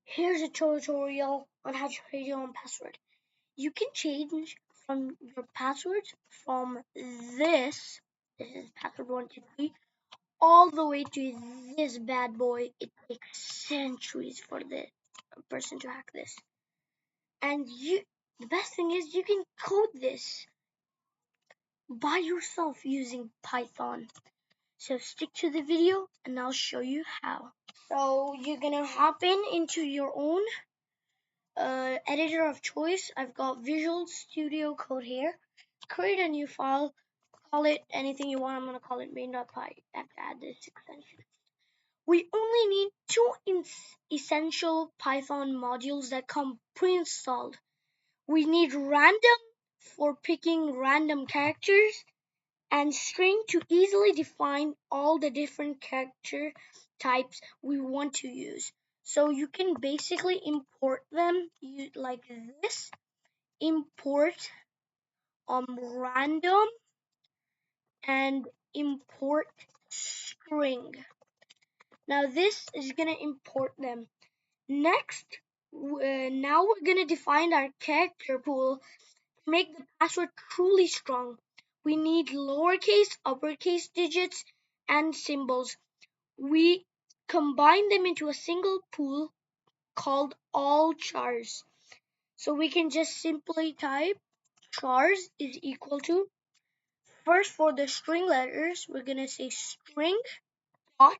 Here's a tutorial on how to create your own password. You can change from your passwords from this is password 123, all the way to this bad boy. It takes centuries for the person to hack this. And the best thing is you can code this by yourself using Python. So stick to the video and I'll show you how. So you're gonna hop into your own editor of choice. I've got Visual Studio Code here. Create a new file. Call it anything you want. I'm gonna call it main.py. I have to add this extension. We only need two essential Python modules that come pre-installed. We need random for picking random characters and string to easily define all the different character types we want to use. So you can basically import them like this. Import random and import string. Now this is gonna import them. Next, now we're gonna define our character pool to make the password truly strong. We need lowercase, uppercase digits, and symbols. We combine them into a single pool called all chars. So we can just simply type chars is equal to, first for the string letters, we're gonna say string dot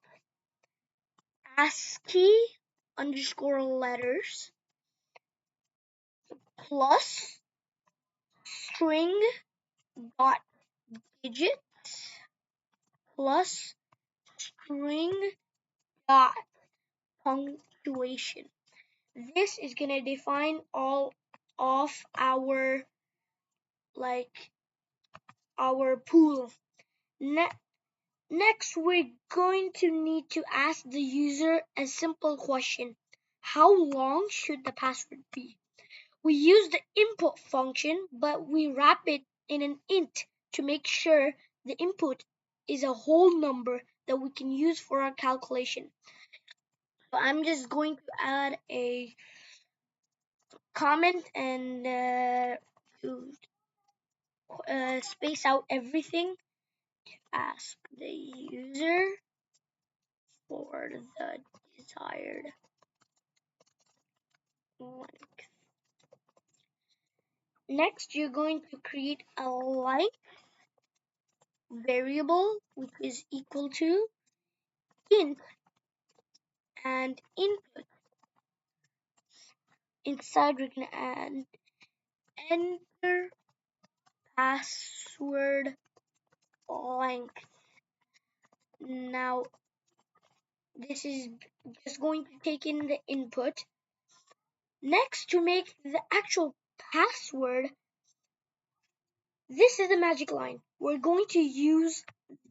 ASCII underscore letters plus string dot digits plus string dot punctuation. This is gonna define all of our pool. Next, we're going to need to ask the user a simple question. How long should the password be? We use the input function, but we wrap it in an int to make sure the input is a whole number that we can use for our calculation. So I'm just going to add a comment and space out everything. Ask the user for the desired length. Next, you're going to create a length variable which is equal to int and input. Inside, we're going to add enter password length. Now, this is just going to take in the input. Next, to make the actual password, this is the magic line. We're going to use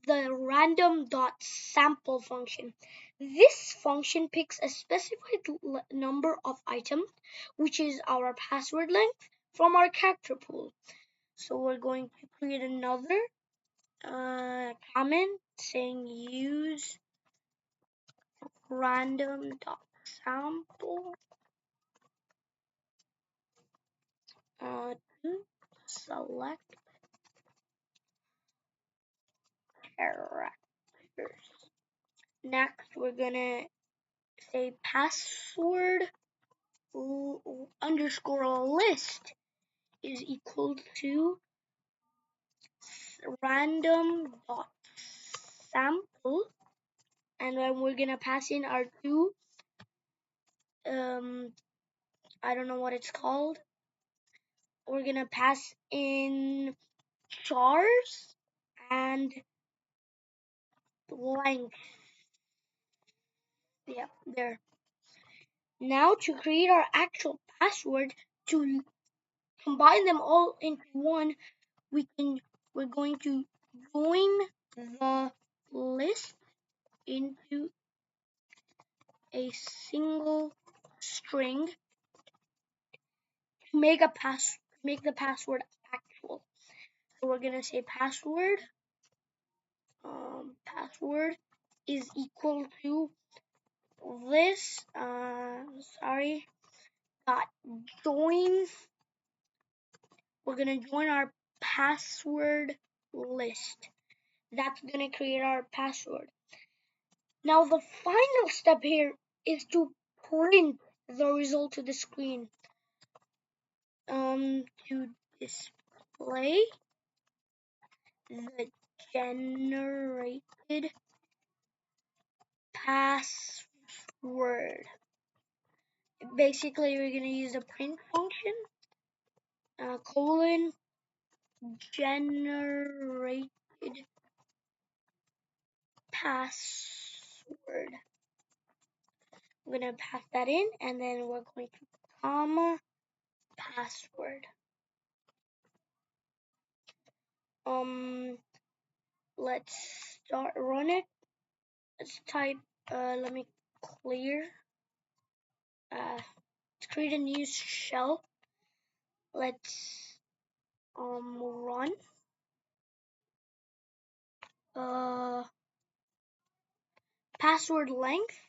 the random.sample function. This function picks a specified number of items, which is our password length, from our character pool. So we're going to create another comment saying use random.sample to select characters. Next, we're gonna say password underscore list is equal to random.sample, and then we're gonna pass in our two I don't know what it's called. We're gonna pass in chars and length. Yeah, there. Now to create our actual password, to combine them all into one, we're going to join the list into a single string to make the password actual. So we're gonna say password is equal to this dot join. We're gonna join our password list. That's gonna create our password. Now the final step here is to print the result to the screen. To display the generated password. Basically, we're gonna use the print function, colon, generated password. I'm gonna pass that in, and then we're going to comma password. Let's run it. Let's type. Let me clear. Let's create a new shell. Let's run. Password length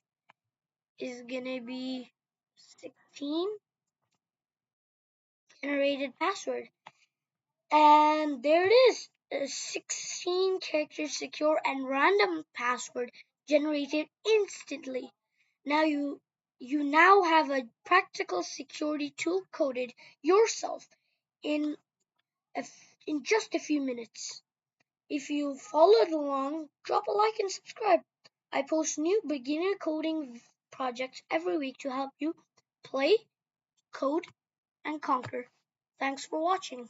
is gonna be 16. Generated password. And there it is, a 16 character secure and random password generated instantly. Now you now have a practical security tool coded yourself in just a few minutes. If you followed along, drop a like and subscribe. I post new beginner coding projects every week to help you play, code, and conquer. Thanks for watching.